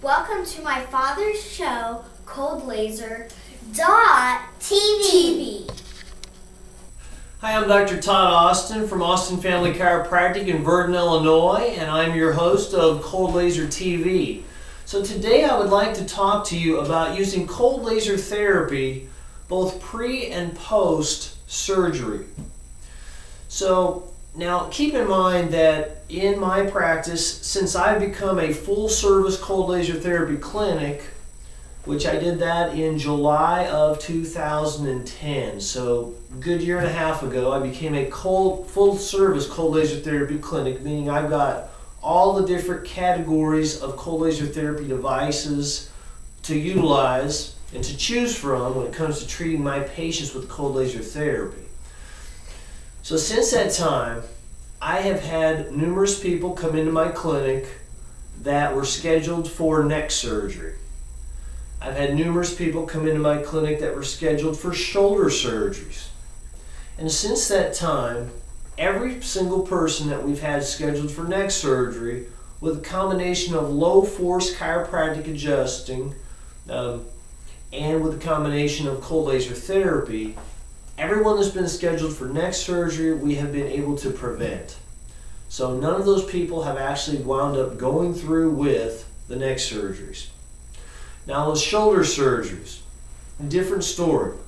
Welcome to my father's show, ColdLaser.TV. Hi, I'm Dr. Todd Austin from Austin Family Chiropractic in Virden, Illinois, and I'm your host of Cold Laser TV. So today I would like to talk to you about using cold laser therapy both pre and post surgery. So now keep in mind that in my practice, since I've become a full service cold laser therapy clinic, which I did that in July of 2010, so a good year and a half ago, I became a full service cold laser therapy clinic, meaning I've got all the different categories of cold laser therapy devices to utilize and to choose from when it comes to treating my patients with cold laser therapy. So since that time, I have had numerous people come into my clinic that were scheduled for neck surgery. I've had numerous people come into my clinic that were scheduled for shoulder surgeries. And since that time, every single person that we've had scheduled for neck surgery with a combination of low force chiropractic adjusting and with a combination of cold laser therapy, everyone that's been scheduled for neck surgery we have been able to prevent. So none of those people have actually wound up going through with the neck surgeries. Now with shoulder surgeries, different story.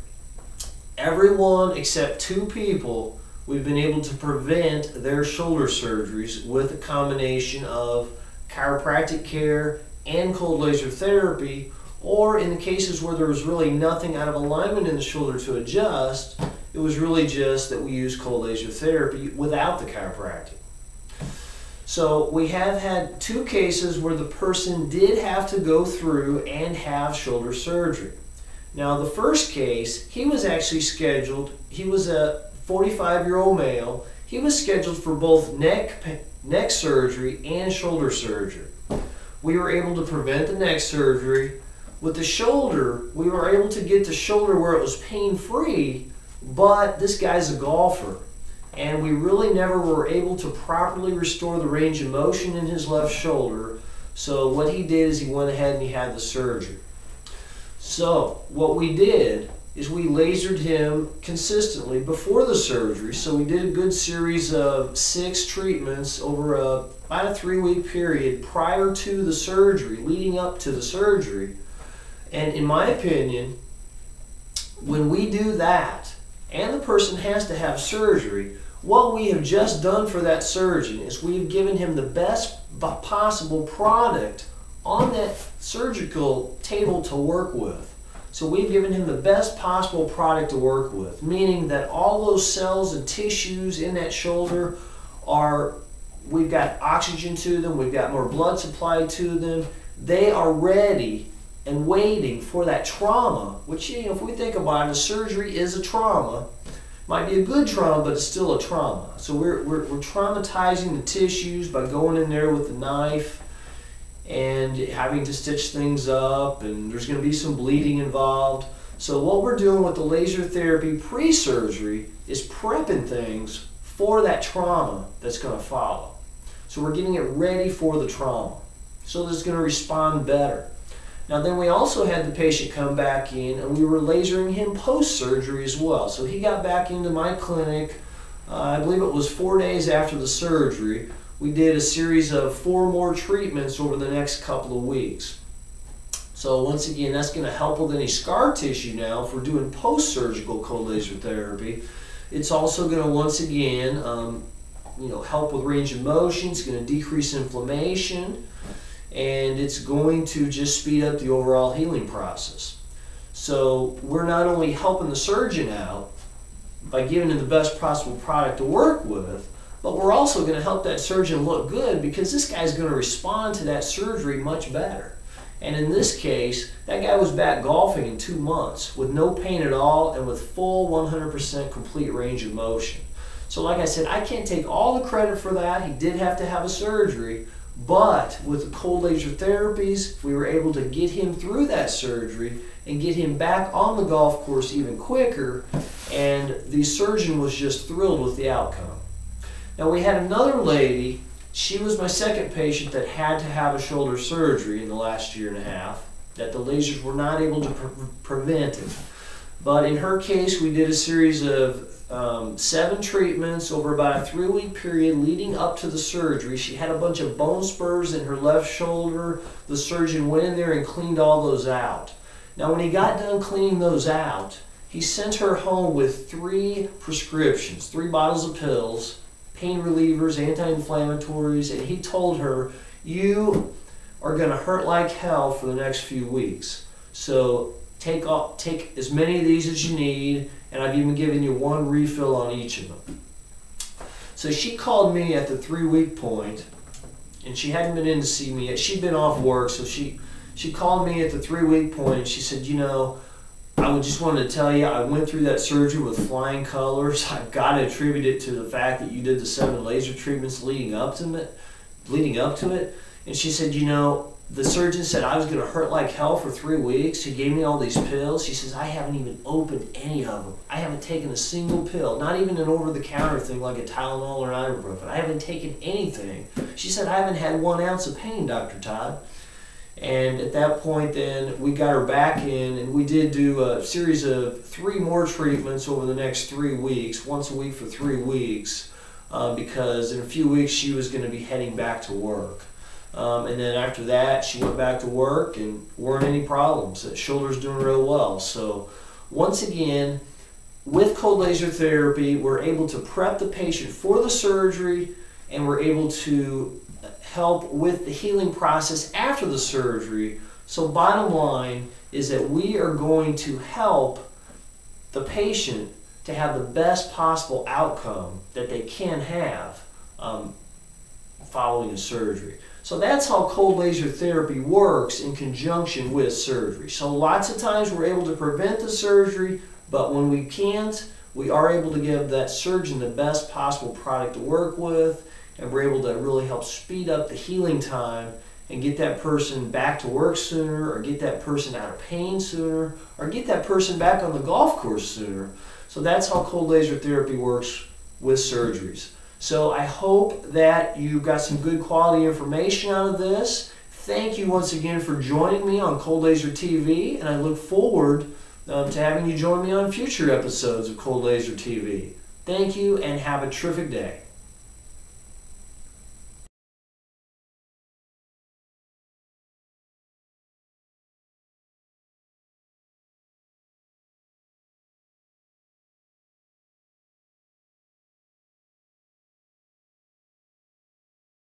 Everyone except 2 people we've been able to prevent their shoulder surgeries with a combination of chiropractic care and cold laser therapy, or in the cases where there was really nothing out of alignment in the shoulder to adjust, it was really just that we used cold laser therapy without the chiropractic. So we have had 2 cases where the person did have to go through and have shoulder surgery. Now the first case, he was actually scheduled, he was a 45-year-old male, he was scheduled for both neck surgery and shoulder surgery. We were able to prevent the neck surgery. With the shoulder, we were able to get the shoulder where it was pain-free, but this guy's a golfer, and we really never were able to properly restore the range of motion in his left shoulder. So what he did is he went ahead and he had the surgery. So what we did is we lasered him consistently before the surgery. So we did a good series of 6 treatments over about a 3-week period prior to the surgery, leading up to the surgery. And in my opinion, when we do that, and the person has to have surgery, what we have just done for that surgeon is we've given him the best possible product on that surgical table to work with. So we've given him the best possible product to work with, meaning that all those cells and tissues in that shoulder we've got oxygen to them, we've got more blood supply to them. They are ready and waiting for that trauma, which, you know, if we think about it, a surgery is a trauma. Might be a good trauma, but it's still a trauma. So we're traumatizing the tissues by going in there with the knife and having to stitch things up, and there's going to be some bleeding involved. So what we're doing with the laser therapy pre-surgery is prepping things for that trauma that's going to follow. So we're getting it ready for the trauma so that it's going to respond better. Now then we also had the patient come back in and we were lasering him post-surgery as well. So he got back into my clinic, I believe it was 4 days after the surgery. We did a series of 4 more treatments over the next couple of weeks. So once again, that's going to help with any scar tissue now if we're doing post-surgical cold laser therapy. It's also going to once again help with range of motion. It's going to decrease inflammation, and it's going to just speed up the overall healing process. So we're not only helping the surgeon out by giving him the best possible product to work with, but we're also going to help that surgeon look good because this guy's going to respond to that surgery much better. And in this case, that guy was back golfing in 2 months with no pain at all and with full 100% complete range of motion. So like I said, I can't take all the credit for that. He did have to have a surgery, but with the cold laser therapies, we were able to get him through that surgery and get him back on the golf course even quicker, and the surgeon was just thrilled with the outcome. Now we had another lady. she was my second patient that had to have a shoulder surgery in the last year and a half that the lasers were not able to prevent it. But in her case, we did a series of 7 treatments over about a 3-week period leading up to the surgery. She had a bunch of bone spurs in her left shoulder. The surgeon went in there and cleaned all those out. Now, when he got done cleaning those out, he sent her home with 3 prescriptions, 3 bottles of pills, pain relievers, anti-inflammatories, and he told her, "You are going to hurt like hell for the next few weeks. So take as many of these as you need, and I've even given you 1 refill on each of them." So she called me at the 3-week point, and she hadn't been in to see me yet. She'd been off work, so she called me at the 3-week point, and she said, "You know, I just wanted to tell you, I went through that surgery with flying colors. I've got to attribute it to the fact that you did the 7 laser treatments leading up to it. And she said, "You know, the surgeon said I was going to hurt like hell for 3 weeks. He gave me all these pills." She says, "I haven't even opened any of them. I haven't taken a single pill, not even an over-the-counter thing like a Tylenol or an ibuprofen. I haven't taken anything." She said, "I haven't had 1 ounce of pain, Dr. Todd." And at that point then, we got her back in, and we did do a series of 3 more treatments over the next 3 weeks, once a week for 3 weeks, because in a few weeks she was going to be heading back to work. And then after that, she went back to work and weren't any problems. The shoulder's doing real well. So once again, with cold laser therapy, we're able to prep the patient for the surgery, and we're able to help with the healing process after the surgery. So bottom line is that we are going to help the patient to have the best possible outcome that they can have following a surgery. So that's how cold laser therapy works in conjunction with surgery. So lots of times we're able to prevent the surgery, but when we can't, we are able to give that surgeon the best possible product to work with, and we're able to really help speed up the healing time and get that person back to work sooner, or get that person out of pain sooner, or get that person back on the golf course sooner. So that's how cold laser therapy works with surgeries. So I hope that you got some good quality information out of this. Thank you once again for joining me on Cold Laser TV, and I look forward to having you join me on future episodes of Cold Laser TV. Thank you, and have a terrific day.